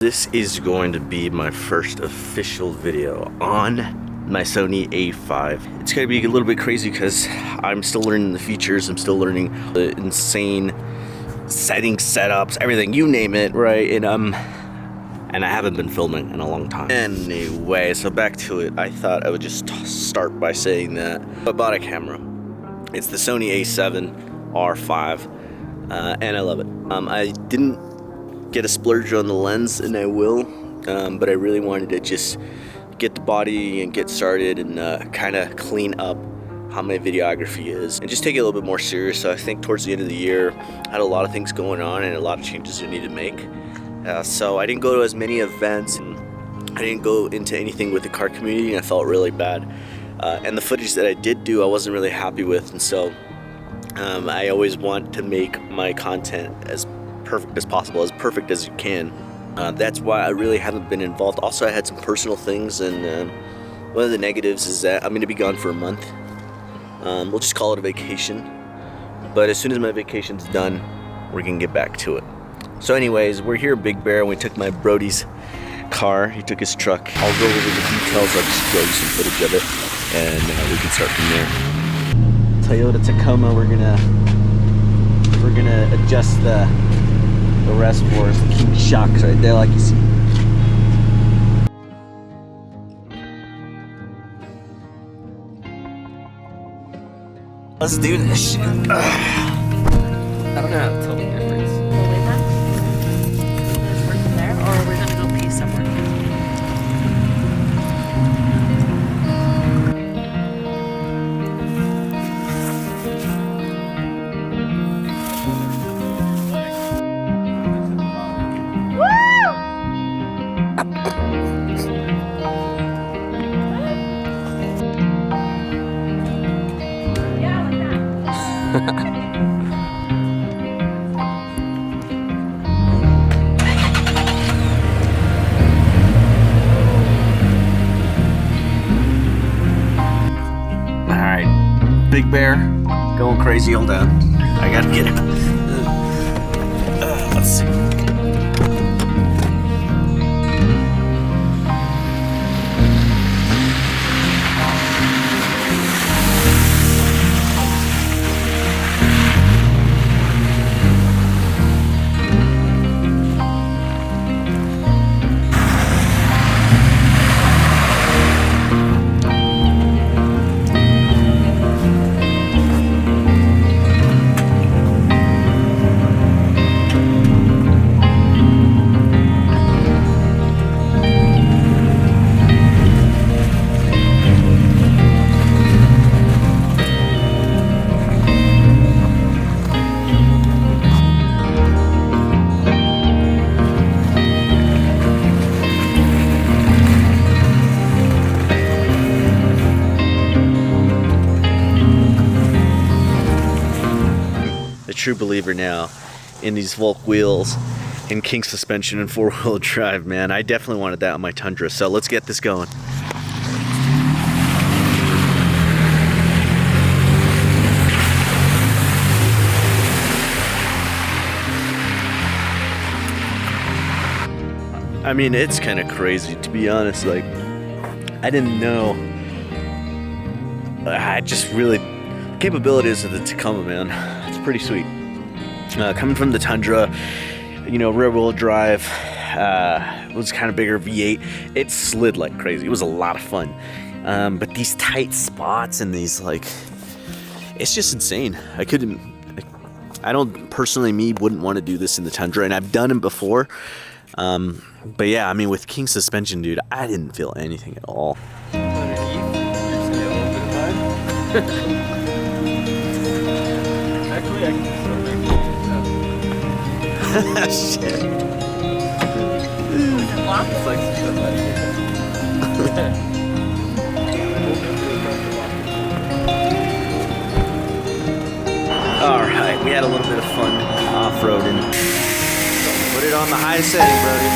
This is going to be my first official video on my Sony A5. It's going to be a little bit crazy because I'm still learning the features. I'm still learning the insane setups, everything, you name it, right? And I haven't been filming in a long time. Anyway, so back to it. I thought I would just start by saying that I bought a camera. It's the Sony A7R5, and I love it. I didn't get a splurge on the lens, and I will, but I really wanted to just get the body and get started and kind of clean up how my videography is and just take it a little bit more serious. So I think towards the end of the year I had a lot of things going on and a lot of changes I need to make, so I didn't go to as many events and I didn't go into anything with the car community, and I felt really bad, and the footage that I did do I wasn't really happy with, and so I always want to make my content as perfect as possible, as perfect as you can. That's why I really haven't been involved. Also, I had some personal things, and one of the negatives is that I'm going to be gone for a month. We'll just call it a vacation, but as soon as my vacation's done, we're going to get back to it. So anyways, we're here at Big Bear, and we took my Brody's car. He took his truck. I'll go over the details. I'll just show you some footage of it, and we can start from there. Toyota Tacoma, we're gonna adjust the reservoirs, the key shocks right there, like you see. Let's do this shit. I don't know how to tell the difference. We'll leave that. Just work from there, or we're gonna go pee somewhere. Alright, Big Bear, going crazy, hold on. I gotta get it. Let's see. True believer now in these Volk wheels and king suspension and 4-wheel drive, man. I definitely wanted that on my Tundra, so let's get this going. I mean, it's kind of crazy, to be honest. Like, I didn't know. I just really, capabilities of the Tacoma, man. It's pretty sweet. Coming from the Tundra, you know, rear-wheel drive, was kind of bigger V8. It slid like crazy. It was a lot of fun. But these tight spots and these, like, it's just insane. I don't personally, wouldn't want to do this in the Tundra, and I've done it before. But yeah, I mean, with king suspension, dude, I didn't feel anything at all. Actually, I can still make Shit. It's like somebody. Alright, we had a little bit of fun off-roading. Put it on the high setting, Brody.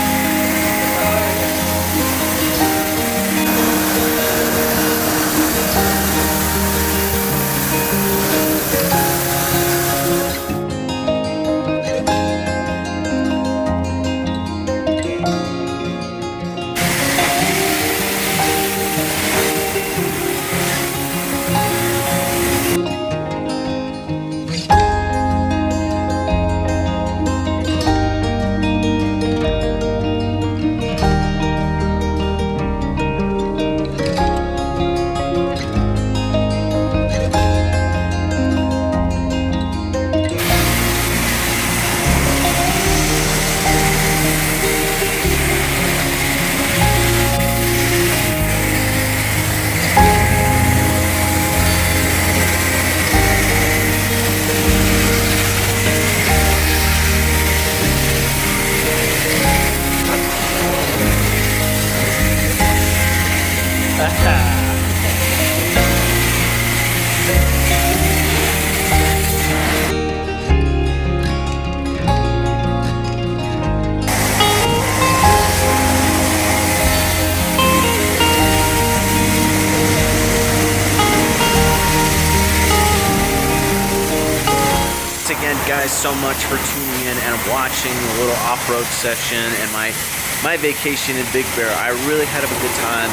again, guys, so much for tuning in and watching the little off-road session and my vacation in Big Bear. I really had a good time.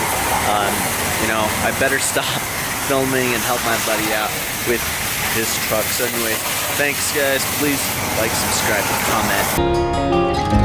You know, I better stop filming and help my buddy out with his truck. So anyway, thanks guys. Please like, subscribe, and comment.